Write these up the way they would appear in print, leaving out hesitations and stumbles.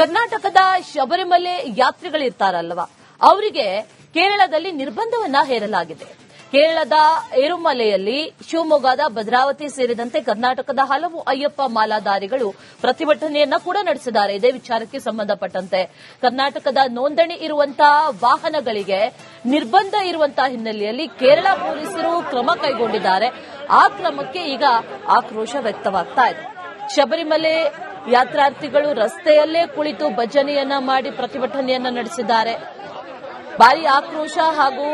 ಕರ್ನಾಟಕದ ಶಬರಿಮಲೆ ಯಾತ್ರಿಗಳಿರ್ತಾರಲ್ವಾ, ಅವರಿಗೆ ಕೇರಳದಲ್ಲಿ ನಿರ್ಬಂಧವನ್ನ ಹೇರಲಾಗಿದೆ. ಕೇರಳದ ಏರುಮಲೆಯಲ್ಲಿ ಶಿವಮೊಗ್ಗದ ಭದ್ರಾವತಿ ಸೇರಿದಂತೆ ಕರ್ನಾಟಕದ ಹಲವು ಅಯ್ಯಪ್ಪ ಮಾಲಾಧಾರಿಗಳು ಪ್ರತಿಭಟನೆಯನ್ನ ಕೂಡ ನಡೆಸಿದ್ದಾರೆ. ಇದೇ ವಿಚಾರಕ್ಕೆ ಸಂಬಂಧಪಟ್ಟಂತೆ ಕರ್ನಾಟಕದ ನೋಂದಣಿ ಇರುವಂತಹ ವಾಹನಗಳಿಗೆ ನಿರ್ಬಂಧ ಇರುವಂತಹ ಹಿನ್ನೆಲೆಯಲ್ಲಿ ಕೇರಳ ಪೊಲೀಸರು ಕ್ರಮ ಕೈಗೊಂಡಿದ್ದಾರೆ. ಆ ಕ್ರಮಕ್ಕೆ ಈಗ ಆಕ್ರೋಶ ವ್ಯಕ್ತವಾಗ್ತಾ ಇದೆ. ಶಬರಿಮಲೆ ಯಾತ್ರಾರ್ಥಿಗಳು ರಸ್ತೆಯಲ್ಲೇ ಕುಳಿತು ಭಜನೆಯನ್ನ ಮಾಡಿ ಪ್ರತಿಭಟನೆಯನ್ನ ನಡೆಸಿದ್ದಾರೆ. ಭಾರಿ ಆಕ್ರೋಶ ಹಾಗೂ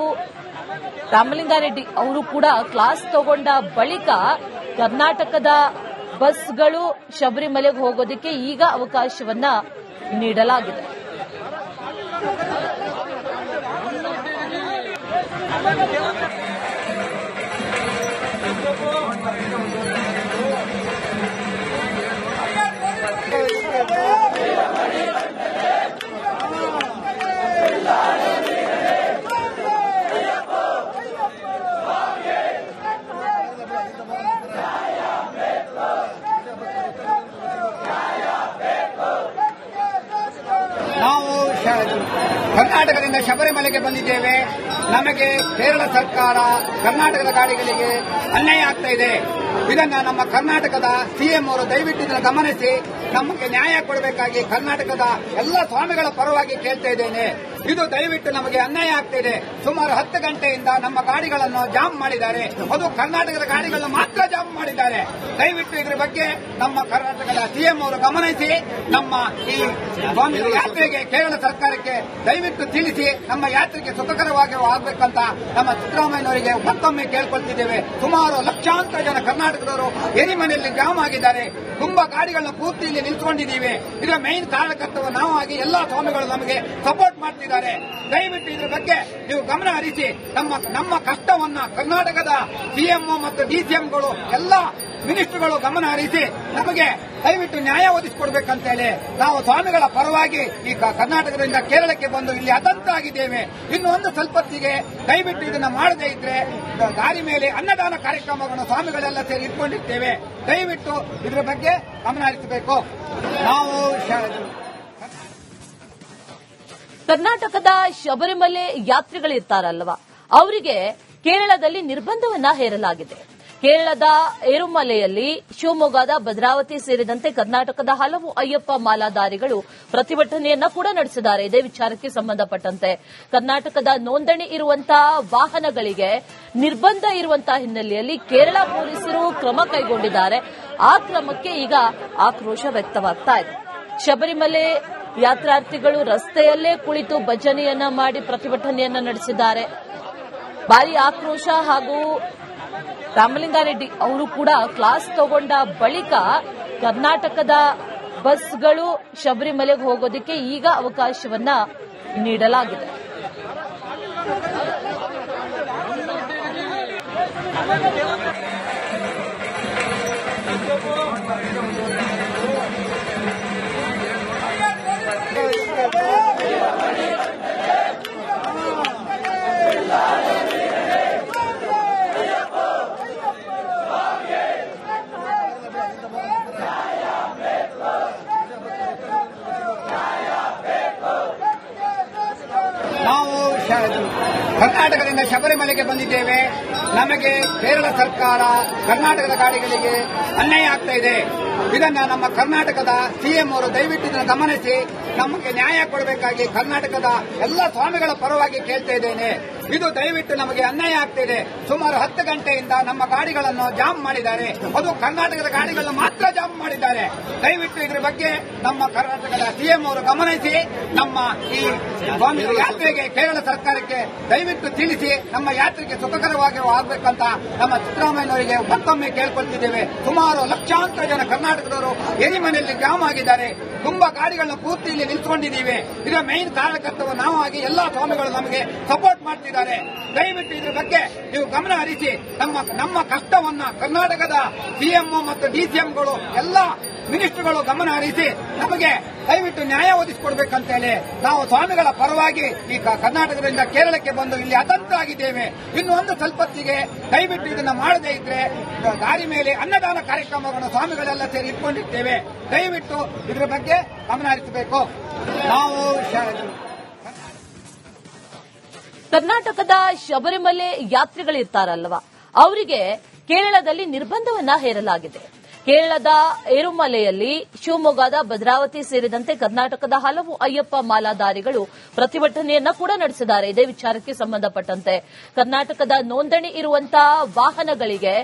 ರಾಮಲಿಂಗಾರೆಡ್ಡಿ ಅವರು ಕೂಡ ಕ್ಲಾಸ್ ತಗೊಂಡ ಬಳಿಕ ಕರ್ನಾಟಕದ ಬಸ್ಗಳು ಶಬರಿಮಲೆಗೆ ಹೋಗೋದಕ್ಕೆ ಈಗ ಅವಕಾಶವನ್ನ ನೀಡಲಾಗಿದೆ. ನಾವು ಕರ್ನಾಟಕದಿಂದ ಶಬರಿಮಲೆಗೆ ಬಂದಿದ್ದೇವೆ. ನಮಗೆ ಕೇರಳ ಸರ್ಕಾರ ಕರ್ನಾಟಕದ ಗಾಡಿಗಳಿಗೆ ಅನ್ಯಾಯ ಆಗ್ತಾ ಇದೆ. ಇದನ್ನ ನಮ್ಮ ಕರ್ನಾಟಕದ ಸಿಎಂ ಅವರು ದಯವಿಟ್ಟು ಇದನ್ನು ಗಮನಿಸಿ ನಮಗೆ ನ್ಯಾಯ ಕೊಡಬೇಕಾಗಿ ಕರ್ನಾಟಕದ ಎಲ್ಲ ಸ್ವಾಮಿಗಳ ಪರವಾಗಿ ಕೇಳ್ತಾ ಇದ್ದೇನೆ. ಇದು ದಯವಿಟ್ಟು ನಮಗೆ ಅನ್ಯಾಯ ಆಗ್ತಾ ಇದೆ. ಸುಮಾರು 10 ಗಂಟೆಯಿಂದ ನಮ್ಮ ಗಾಡಿಗಳನ್ನು ಜಾಮ್ ಮಾಡಿದ್ದಾರೆ. ಅದು ಕರ್ನಾಟಕದ ಗಾಡಿಗಳನ್ನು ಮಾತ್ರ ಜಾಮ್ ಮಾಡಿದ್ದಾರೆ. ದಯವಿಟ್ಟು ಇದರ ಬಗ್ಗೆ ನಮ್ಮ ಕರ್ನಾಟಕದ ಸಿಎಂ ಅವರು ಗಮನಿಸಿ ನಮ್ಮ ಈ ಸ್ವಾಮಿಗಳ ಯಾತ್ರೆಗೆ ಕೇರಳ ಸರ್ಕಾರಕ್ಕೆ ದಯವಿಟ್ಟು ತಿಳಿಸಿ ನಮ್ಮ ಯಾತ್ರೆಗೆ ಸುಖಕರವಾಗಿ ಆಗಬೇಕಂತ ನಮ್ಮ ಸಿದ್ದರಾಮಯ್ಯನವರಿಗೆ ಮತ್ತೊಮ್ಮೆ ಕೇಳ್ಕೊಳ್ತಿದ್ದೇವೆ. ಸುಮಾರು ಲಕ್ಷಾಂತರ ಜನ ಕರ್ನಾಟಕದವರು ಎರಿಮನೆಯಲ್ಲಿ ಜಾಮ್ ಆಗಿದ್ದಾರೆ. ತುಂಬಾ ಗಾಡಿಗಳನ್ನ ಪೂರ್ತಿ ಇಲ್ಲಿ ನಿಲ್ಸ್ಕೊಂಡಿದ್ದೀವಿ. ಇದರ ಮೈನ್ ಕಾರಣಕರ್ತರು ನಾವು ಆಗಿ ಎಲ್ಲಾ ಸ್ವಾಮಿಗಳು ನಮಗೆ ಸಪೋರ್ಟ್ ಮಾಡ್ತಿದ್ದಾರೆ. ದಯವಿಟ್ಟು ಇದರ ಬಗ್ಗೆ ನೀವು ಗಮನ ಹರಿಸಿ ನಮ್ಮ ಕಷ್ಟವನ್ನ ಕರ್ನಾಟಕದ ಸಿಎಂಒ ಮತ್ತು ಡಿಸಿಎಂಗಳು ಎಲ್ಲ ಮಿನಿಸ್ಟರ್ಗಳು ಗಮನ ಹರಿಸಿ ನಮಗೆ ದಯವಿಟ್ಟು ನ್ಯಾಯ ಒದಗಿಸಿಕೊಡ್ಬೇಕಂತ ಹೇಳಿ ನಾವು ಸ್ವಾಮಿಗಳ ಪರವಾಗಿ ಈ ಕರ್ನಾಟಕದಿಂದ ಕೇರಳಕ್ಕೆ ಬಂದು ಇಲ್ಲಿ ಅತಂತ್ರಾಗಿದ್ದೇವೆ. ಇನ್ನು ಒಂದು ಸ್ವಲ್ಪತ್ತಿಗೆ ದಯವಿಟ್ಟು ಇದನ್ನ ಮಾಡದೇ ಇದ್ರೆ ದಾರಿ ಮೇಲೆ ಅನ್ನದಾನ ಕಾರ್ಯಕ್ರಮಗಳನ್ನು ಸ್ವಾಮಿಗಳೆಲ್ಲ ಸೇರಿ ಇಟ್ಕೊಂಡಿರ್ತೇವೆ. ದಯವಿಟ್ಟು ಇದರ ಬಗ್ಗೆ ಗಮನ ಹರಿಸಬೇಕು. ನಾವು ಕರ್ನಾಟಕದ ಶಬರಿಮಲೆ ಯಾತ್ರಿಗಳಿರ್ತಾರಲ್ವಾ, ಅವರಿಗೆ ಕೇರಳದಲ್ಲಿ ನಿರ್ಬಂಧವನ್ನ ಹೇರಲಾಗಿದೆ. ಕೇರಳದ ಏರುಮಲೆಯಲ್ಲಿ ಶಿವಮೊಗ್ಗದ ಭದ್ರಾವತಿ ಸೇರಿದಂತೆ ಕರ್ನಾಟಕದ ಹಲವು ಅಯ್ಯಪ್ಪ ಮಾಲಾಧಾರಿಗಳು ಪ್ರತಿಭಟನೆಯನ್ನ ಕೂಡ ನಡೆಸಿದ್ದಾರೆ. ಇದೇ ವಿಚಾರಕ್ಕೆ ಸಂಬಂಧಪಟ್ಟಂತೆ ಕರ್ನಾಟಕದ ನೋಂದಣಿ ಇರುವಂತಹ ವಾಹನಗಳಿಗೆ ನಿರ್ಬಂಧ ಇರುವಂತಹ ಹಿನ್ನೆಲೆಯಲ್ಲಿ ಕೇರಳ ಪೊಲೀಸರು ಕ್ರಮ ಕೈಗೊಂಡಿದ್ದಾರೆ. ಆ ಕ್ರಮಕ್ಕೆ ಈಗ ಆಕ್ರೋಶ ವ್ಯಕ್ತವಾಗ್ತಾ ಇದೆ. ಶಬರಿಮಲೆ ಯಾತ್ರಾರ್ಥಿಗಳು ರಸ್ತೆಯಲ್ಲೇ ಕುಳಿತು ಭಜನೆಯನ್ನ ಮಾಡಿ ಪ್ರತಿಭಟನೆಯನ್ನ ನಡೆಸಿದ್ದಾರೆ. ಭಾರಿ ಆಕ್ರೋಶ ಹಾಗೂ ರಾಮಲಿಂಗಾರೆಡ್ಡಿ ಅವರು ಕೂಡ ಕ್ಲಾಸ್ ತಗೊಂಡ ಬಳಿಕ ಕರ್ನಾಟಕದ ಬಸ್ಗಳು ಶಬರಿಮಲೆಗೆ ಹೋಗೋದಕ್ಕೆ ಈಗ ಅವಕಾಶವನ್ನ ನೀಡಲಾಗಿದೆ. ನಾವು ಕರ್ನಾಟಕದಿಂದ ಶಬರಿಮಲೆಗೆ ಬಂದಿದ್ದೇವೆ. ನಮಗೆ ಕೇರಳ ಸರ್ಕಾರ ಕರ್ನಾಟಕದ ಗಾಡಿಗಳಿಗೆ ಅನ್ಯಾಯ ಆಗ್ತಾ ಇದೆ. ಇದನ್ನ ನಮ್ಮ ಕರ್ನಾಟಕದ ಸಿಎಂ ಅವರು ದಯವಿಟ್ಟು ಇದನ್ನು ಗಮನಿಸಿ ನಮಗೆ ನ್ಯಾಯ ಕೊಡಬೇಕಾಗಿ ಕರ್ನಾಟಕದ ಎಲ್ಲ ಸ್ವಾಮಿಗಳ ಪರವಾಗಿ ಕೇಳ್ತಾ ಇದ್ದೇನೆ. ಇದು ದಯವಿಟ್ಟು ನಮಗೆ ಅನ್ಯಾಯ ಆಗ್ತಾ ಇದೆ. ಸುಮಾರು 10 ಗಂಟೆಯಿಂದ ನಮ್ಮ ಗಾಡಿಗಳನ್ನು ಜಾಮ್ ಮಾಡಿದ್ದಾರೆ. ಅದು ಕರ್ನಾಟಕದ ಗಾಡಿಗಳನ್ನು ಮಾತ್ರ ಜಾಮ್ ಮಾಡಿದ್ದಾರೆ. ದಯವಿಟ್ಟು ಇದರ ಬಗ್ಗೆ ನಮ್ಮ ಕರ್ನಾಟಕದ ಸಿಎಂ ಅವರು ಗಮನಿಸಿ ನಮ್ಮ ಈ ಸ್ವಾಮಿಗಳ ಯಾತ್ರೆಗೆ ಕೇರಳ ಸರ್ಕಾರಕ್ಕೆ ದಯವಿಟ್ಟು ತಿಳಿಸಿ ನಮ್ಮ ಯಾತ್ರೆಗೆ ಸುಖಕರವಾಗಿ ಆಗಬೇಕಂತ ನಮ್ಮ ಸಿದ್ದರಾಮಯ್ಯನವರಿಗೆ ಮತ್ತೊಮ್ಮೆ ಕೇಳ್ಕೊಳ್ತಿದ್ದೇವೆ. ಸುಮಾರು ಲಕ್ಷಾಂತರ ಜನ ಕರ್ನಾಟಕದವರು ಎರಿಮನೆಯಲ್ಲಿ ಜಾಮ್ ಆಗಿದ್ದಾರೆ. ತುಂಬಾ ಗಾಡಿಗಳನ್ನ ಪೂರ್ತಿ ಇಲ್ಲಿ ನಿಲ್ಸ್ಕೊಂಡಿದ್ದೀವಿ. ಇದರ ಮೈನ್ ಕಾರಣಕರ್ತರು ನಾವು ಆಗಿ ಎಲ್ಲಾ ಸ್ವಾಮಿಗಳು ನಮಗೆ ಸಪೋರ್ಟ್ ಮಾಡ್ತಿದ್ದಾರೆ. ಮಾಡಿದ್ದಾರೆ. ದಯವಿಟ್ಟು ಇದ್ರ ಬಗ್ಗೆ ನೀವು ಗಮನ ಹರಿಸಿ ನಮ್ಮ ಕಷ್ಟವನ್ನ ಕರ್ನಾಟಕದ ಸಿಎಂಒ ಮತ್ತು ಡಿಸಿಎಂಗಳು ಎಲ್ಲ ಮಿನಿಸ್ಟರ್ಗಳು ಗಮನ ಹರಿಸಿ ನಮಗೆ ದಯವಿಟ್ಟು ನ್ಯಾಯ ಒದಗಿಸಿಕೊಡ್ಬೇಕಂತೇಳಿ ನಾವು ಸ್ವಾಮಿಗಳ ಪರವಾಗಿ ಈ ಕರ್ನಾಟಕದಿಂದ ಕೇರಳಕ್ಕೆ ಬಂದು ಇಲ್ಲಿ ಅತಂತ್ರರಾಗಿದ್ದೇವೆ. ಇನ್ನು ಒಂದು ಸ್ವಲ್ಪತ್ತಿಗೆ ದಯವಿಟ್ಟು ಇದನ್ನ ಮಾಡದೇ ಇದ್ರೆ ದಾರಿ ಮೇಲೆ ಅನ್ನದಾನ ಕಾರ್ಯಕ್ರಮಗಳನ್ನು ಸ್ವಾಮಿಗಳೆಲ್ಲ ಸೇರಿ ಇಟ್ಕೊಂಡಿರ್ತೇವೆ. ದಯವಿಟ್ಟು ಇದರ ಬಗ್ಗೆ ಗಮನ ಹರಿಸಬೇಕು. ನಾವು ಕರ್ನಾಟಕದ ಶಬರಿಮಲೆ ಯಾತ್ರಿಗಳಿರ್ತಾರಲ್ವಾ, ಅವರಿಗೆ ಕೇರಳದಲ್ಲಿ ನಿರ್ಬಂಧವನ್ನ ಹೇರಲಾಗಿದೆ. ಕೇರಳದ ಏರುಮಲೆಯಲ್ಲಿ ಶಿವಮೊಗ್ಗದ ಭದ್ರಾವತಿ ಸೇರಿದಂತೆ ಕರ್ನಾಟಕದ ಹಲವು ಅಯ್ಯಪ್ಪ ಮಾಲಾಧಾರಿಗಳು ಪ್ರತಿಭಟನೆಯನ್ನ ಕೂಡ ನಡೆಸಿದ್ದಾರೆ. ಇದೇ ವಿಚಾರಕ್ಕೆ ಸಂಬಂಧಪಟ್ಟಂತೆ ಕರ್ನಾಟಕದ ನೋಂದಣಿ ಇರುವಂತಹ ವಾಹನಗಳಿಗೆ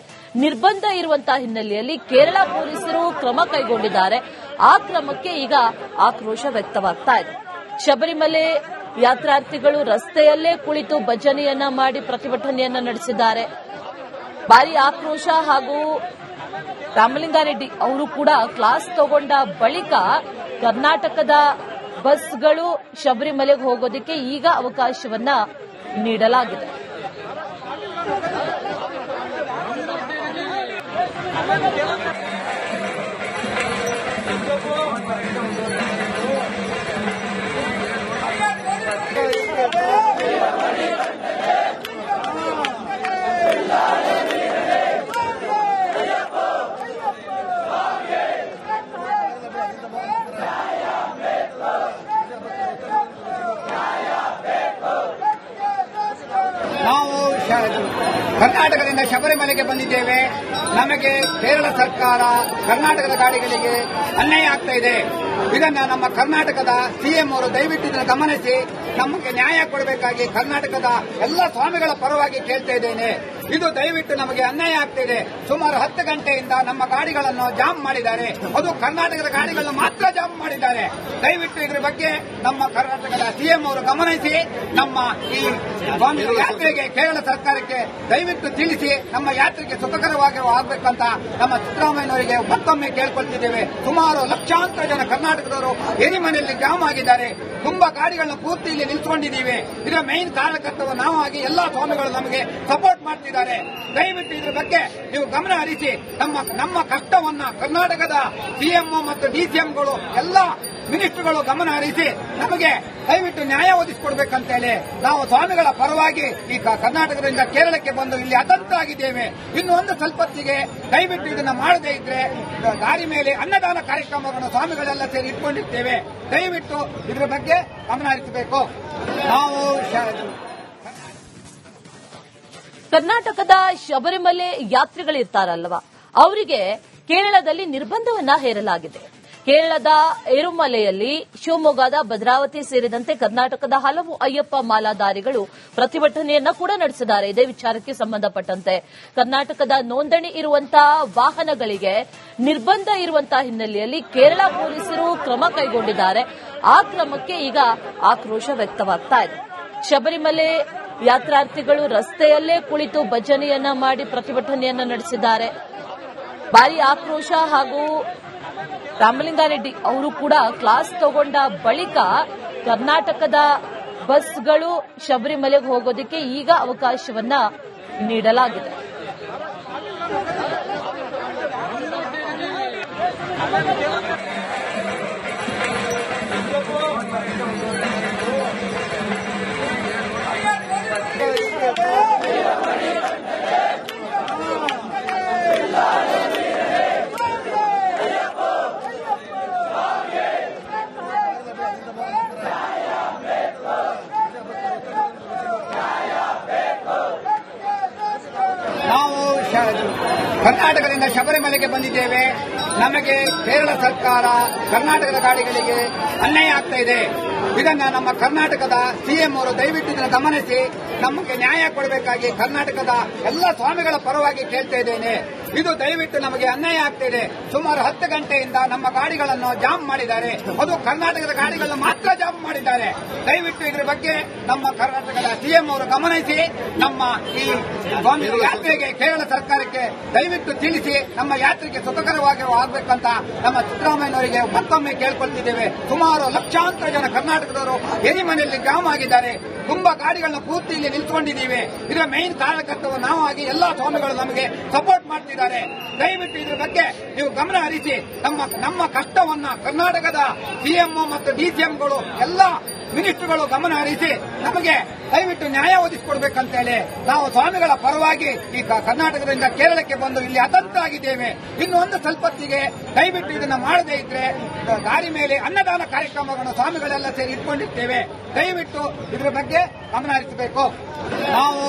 ನಿರ್ಬಂಧ ಇರುವಂತಹ ಹಿನ್ನೆಲೆಯಲ್ಲಿ ಕೇರಳ ಪೊಲೀಸರು ಕ್ರಮ ಕೈಗೊಂಡಿದ್ದಾರೆ. ಆ ಕ್ರಮಕ್ಕೆ ಈಗ ಆಕ್ರೋಶ ವ್ಯಕ್ತವಾಗ್ತಾ ಇದೆ. ಶಬರಿಮಲೆ ಯಾತ್ರಾರ್ಥಿಗಳು ರಸ್ತೆಯಲ್ಲೇ ಕುಳಿತು ಭಜನೆಯನ್ನ ಮಾಡಿ ಪ್ರತಿಭಟನೆಯನ್ನ ನಡೆಸಿದ್ದಾರೆ. ಭಾರಿ ಆಕ್ರೋಶ ಹಾಗೂ ರಾಮಲಿಂಗಾರೆಡ್ಡಿ ಅವರು ಕೂಡ ಕ್ಲಾಸ್ ತಗೊಂಡ ಬಳಿಕ ಕರ್ನಾಟಕದ ಬಸ್ಗಳು ಶಬರಿಮಲೆಗೆ ಹೋಗೋದಕ್ಕೆ ಈಗ ಅವಕಾಶವನ್ನ ನೀಡಲಾಗಿದೆ. ನಾವು ಕರ್ನಾಟಕದಿಂದ ಶಬರಿಮಲೆಗೆ ಬಂದಿದ್ದೇವೆ. ನಮಗೆ ಕೇರಳ ಸರ್ಕಾರ ಕರ್ನಾಟಕದ ಗಾಡಿಗಳಿಗೆ ಅನ್ಯಾಯ ಆಗ್ತಾ ಇದೆ. ಇದನ್ನ ನಮ್ಮ ಕರ್ನಾಟಕದ ಸಿಎಂ ಅವರು ದಯವಿಟ್ಟು ಇದನ್ನು ಗಮನಿಸಿ ನಮಗೆ ನ್ಯಾಯ ಕೊಡಬೇಕಾಗಿ ಕರ್ನಾಟಕದ ಎಲ್ಲ ಸ್ವಾಮಿಗಳ ಪರವಾಗಿ ಕೇಳ್ತಾ ಇದ್ದೇನೆ. ಇದು ದಯವಿಟ್ಟು ನಮಗೆ ಅನ್ಯಾಯ ಆಗ್ತಿದೆ. ಸುಮಾರು 10 ಗಂಟೆಯಿಂದ ನಮ್ಮ ಗಾಡಿಗಳನ್ನು ಜಾಮ್ ಮಾಡಿದ್ದಾರೆ. ಅದು ಕರ್ನಾಟಕದ ಗಾಡಿಗಳನ್ನು ಮಾತ್ರ ಜಾಮ್ ಮಾಡಿದ್ದಾರೆ. ದಯವಿಟ್ಟು ಇದರ ಬಗ್ಗೆ ನಮ್ಮ ಕರ್ನಾಟಕದ ಸಿಎಂ ಅವರು ಗಮನಿಸಿ ನಮ್ಮ ಈ ಸ್ವಾಮಿಗಳ ಯಾತ್ರೆಗೆ ಕೇರಳ ಸರ್ಕಾರಕ್ಕೆ ದಯವಿಟ್ಟು ತಿಳಿಸಿ ನಮ್ಮ ಯಾತ್ರೆಗೆ ಸುಖಕರವಾಗಿ ಆಗಬೇಕಂತ ನಮ್ಮ ಸಿದ್ದರಾಮಯ್ಯನವರಿಗೆ ಮತ್ತೊಮ್ಮೆ ಕೇಳ್ಕೊಳ್ತಿದ್ದೇವೆ. ಸುಮಾರು ಲಕ್ಷಾಂತರ ಜನ ಕರ್ನಾಟಕದವರು ಎರಿಮನೆಯಲ್ಲಿ ಜಾಮ್ ಆಗಿದ್ದಾರೆ. ತುಂಬಾ ಗಾಡಿಗಳನ್ನ ಪೂರ್ತಿ ಇಲ್ಲಿ ನಿಲ್ಸ್ಕೊಂಡಿದ್ದೀವಿ. ಇದರ ಮೈನ್ ಕಾರಣಕರ್ತರು ನಾವಾಗಿ ಎಲ್ಲಾ ಸ್ವಾಮಿಗಳು ನಮಗೆ ಸಪೋರ್ಟ್ ಮಾಡ್ತಿದ್ದಾರೆ. ದಯವಿಟ್ಟು ಇದರ ಬಗ್ಗೆ ನೀವು ಗಮನ ಹರಿಸಿ ನಮ್ಮ ಕಷ್ಟವನ್ನ ಕರ್ನಾಟಕದ ಸಿಎಂಒ ಮತ್ತು ಡಿಸಿಎಂಗಳು ಎಲ್ಲ ಮಿನಿಸ್ಟರ್ಗಳು ಗಮನ ಹರಿಸಿ ನಮಗೆ ದಯವಿಟ್ಟು ನ್ಯಾಯ ಒದಗಿಸಿಕೊಡ್ಬೇಕಂತೇಳಿ ನಾವು ಸ್ವಾಮಿಗಳ ಪರವಾಗಿ ಈ ಕರ್ನಾಟಕದಿಂದ ಕೇರಳಕ್ಕೆ ಬಂದು ಇಲ್ಲಿ ಅತಂತ್ರರಾಗಿದ್ದೇವೆ. ಇನ್ನು ಒಂದು ಸ್ವಲ್ಪತ್ತಿಗೆ ದಯವಿಟ್ಟು ಇದನ್ನ ಮಾಡದೇ ಇದ್ರೆ ದಾರಿ ಮೇಲೆ ಅನ್ನದಾನ ಕಾರ್ಯಕ್ರಮಗಳನ್ನು ಸ್ವಾಮಿಗಳೆಲ್ಲ ಸೇರಿ ಇಟ್ಕೊಂಡಿರ್ತೇವೆ. ದಯವಿಟ್ಟು ಇದರ ಬಗ್ಗೆ ಗಮನ ಹರಿಸಬೇಕು. ನಾವು ಕರ್ನಾಟಕದ ಶಬರಿಮಲೆ ಯಾತ್ರಿಗಳಿರ್ತಾರಲ್ವಾ, ಅವರಿಗೆ ಕೇರಳದಲ್ಲಿ ನಿರ್ಬಂಧವನ್ನ ಹೇರಲಾಗಿದೆ. ಕೇರಳದ ಏರುಮಲೆಯಲ್ಲಿ ಶಿವಮೊಗ್ಗದ ಭದ್ರಾವತಿ ಸೇರಿದಂತೆ ಕರ್ನಾಟಕದ ಹಲವು ಅಯ್ಯಪ್ಪ ಮಾಲಾಧಾರಿಗಳು ಪ್ರತಿಭಟನೆಯನ್ನ ಕೂಡ ನಡೆಸಿದ್ದಾರೆ. ಇದೇ ವಿಚಾರಕ್ಕೆ ಸಂಬಂಧಪಟ್ಟಂತೆ ಕರ್ನಾಟಕದ ನೋಂದಣಿ ಇರುವಂತಹ ವಾಹನಗಳಿಗೆ ನಿರ್ಬಂಧ ಇರುವಂತಹ ಹಿನ್ನೆಲೆಯಲ್ಲಿ ಕೇರಳ ಪೊಲೀಸರು ಕ್ರಮ ಕೈಗೊಂಡಿದ್ದಾರೆ. ಆ ಕ್ರಮಕ್ಕೆ ಈಗ ಆಕ್ರೋಶ ವ್ಯಕ್ತವಾಗ್ತಾ ಇದೆ. ಶಬರಿಮಲೆ ಯಾತ್ರಾರ್ಥಿಗಳು ರಸ್ತೆಯಲ್ಲೇ ಕುಳಿತು ಭಜನೆಯನ್ನ ಮಾಡಿ ಪ್ರತಿಭಟನೆಯನ್ನ ನಡೆಸಿದ್ದಾರೆ. ಭಾರಿ ಆಕ್ರೋಶ ಹಾಗೂ ರಾಮಲಿಂಗಾರೆಡ್ಡಿ ಅವರು ಕೂಡ ಕ್ಲಾಸ್ ತಗೊಂಡ ಬಳಿಕ ಕರ್ನಾಟಕದ ಬಸ್ಗಳು ಶಬರಿಮಲೆಗೆ ಹೋಗೋದಕ್ಕೆ ಈಗ ಅವಕಾಶವನ್ನ ನೀಡಲಾಗಿದೆ. ನಾವು ಕರ್ನಾಟಕದಿಂದ ಶಬರಿಮಲೆಗೆ ಬಂದಿದ್ದೇವೆ. ನಮಗೆ ಕೇರಳ ಸರ್ಕಾರ ಕರ್ನಾಟಕದ ಗಾಡಿಗಳಿಗೆ ಅನ್ಯಾಯ ಆಗ್ತಾ ಇದೆ. ಇದನ್ನ ನಮ್ಮ ಕರ್ನಾಟಕದ ಸಿಎಂ ಅವರು ದಯವಿಟ್ಟು ಇದನ್ನು ಗಮನಿಸಿ ನಮಗೆ ನ್ಯಾಯ ಕೊಡಬೇಕಾಗಿ ಕರ್ನಾಟಕದ ಎಲ್ಲ ಸ್ವಾಮಿಗಳ ಪರವಾಗಿ ಕೇಳ್ತಾ ಇದ್ದೇನೆ. ಇದು ದಯವಿಟ್ಟು ನಮಗೆ ಅನ್ಯಾಯ ಆಗ್ತಿದೆ. ಸುಮಾರು 10 ಗಂಟೆಯಿಂದ ನಮ್ಮ ಗಾಡಿಗಳನ್ನು ಜಾಮ್ ಮಾಡಿದ್ದಾರೆ. ಅದು ಕರ್ನಾಟಕದ ಗಾಡಿಗಳನ್ನು ಮಾತ್ರ ಜಾಮ್ ಮಾಡಿದ್ದಾರೆ. ದಯವಿಟ್ಟು ಇದರ ಬಗ್ಗೆ ನಮ್ಮ ಕರ್ನಾಟಕದ ಸಿಎಂ ಅವರು ಗಮನಿಸಿ ನಮ್ಮ ಈ ಸ್ವಾಮಿಗಳ ಯಾತ್ರೆಗೆ ಕೇರಳ ಸರ್ಕಾರಕ್ಕೆ ದಯವಿಟ್ಟು ತಿಳಿಸಿ ನಮ್ಮ ಯಾತ್ರೆಗೆ ಸುಖಕರವಾಗಿ ಆಗಬೇಕಂತ ನಮ್ಮ ಸಿದ್ದರಾಮಯ್ಯನವರಿಗೆ ಮತ್ತೊಮ್ಮೆ ಕೇಳ್ಕೊಳ್ತಿದ್ದೇವೆ. ಸುಮಾರು ಲಕ್ಷಾಂತರ ಜನ ಕರ್ನಾಟಕದವರು ಎರಿಮನೆಯಲ್ಲಿ ಜಾಮ್ ಆಗಿದ್ದಾರೆ. ತುಂಬಾ ಗಾಡಿಗಳನ್ನ ಪೂರ್ತಿ ಇಲ್ಲಿ ನಿಲ್ಸ್ಕೊಂಡಿದ್ದೀವಿ. ಇದರ ಮೈನ್ ಕಾರಣಕರ್ತರು ನಾವು ಆಗಿ ಎಲ್ಲಾ ಸ್ವಾಮಿಗಳು ನಮಗೆ ಸಪೋರ್ಟ್ ಮಾಡ್ತಿದ್ದಾರೆ. ದಯವಿಟ್ಟು ಇದ್ರ ಬಗ್ಗೆ ನೀವು ಗಮನ ಹರಿಸಿ ನಮ್ಮ ಕಷ್ಟವನ್ನ ಕರ್ನಾಟಕದ ಸಿಎಂಒ ಮತ್ತು ಡಿಸಿಎಂಗಳು ಎಲ್ಲಾ ಮಿನಿಸ್ಟರ್ಗಳು ಗಮನ ಹರಿಸಿ ನಮಗೆ ದಯವಿಟ್ಟು ನ್ಯಾಯ ಒದಗಿಸಿಕೊಡ್ಬೇಕಂತೇಳಿ ನಾವು ಸ್ವಾಮಿಗಳ ಪರವಾಗಿ ಈ ಕರ್ನಾಟಕದಿಂದ ಕೇರಳಕ್ಕೆ ಬಂದು ಇಲ್ಲಿ ಅತಂತ್ರರಾಗಿದ್ದೇವೆ. ಇನ್ನು ಒಂದು ಸ್ವಲ್ಪತ್ತಿಗೆ ದಯವಿಟ್ಟು ಇದನ್ನ ಮಾಡದೇ ಇದ್ರೆ ದಾರಿ ಮೇಲೆ ಅನ್ನದಾನ ಕಾರ್ಯಕ್ರಮಗಳನ್ನು ಸ್ವಾಮಿಗಳೆಲ್ಲ ಸೇರಿ ಇಟ್ಕೊಂಡಿರ್ತೇವೆ. ದಯವಿಟ್ಟು ಇದರ ಬಗ್ಗೆ ಗಮನ ಹರಿಸಬೇಕು. ನಾವು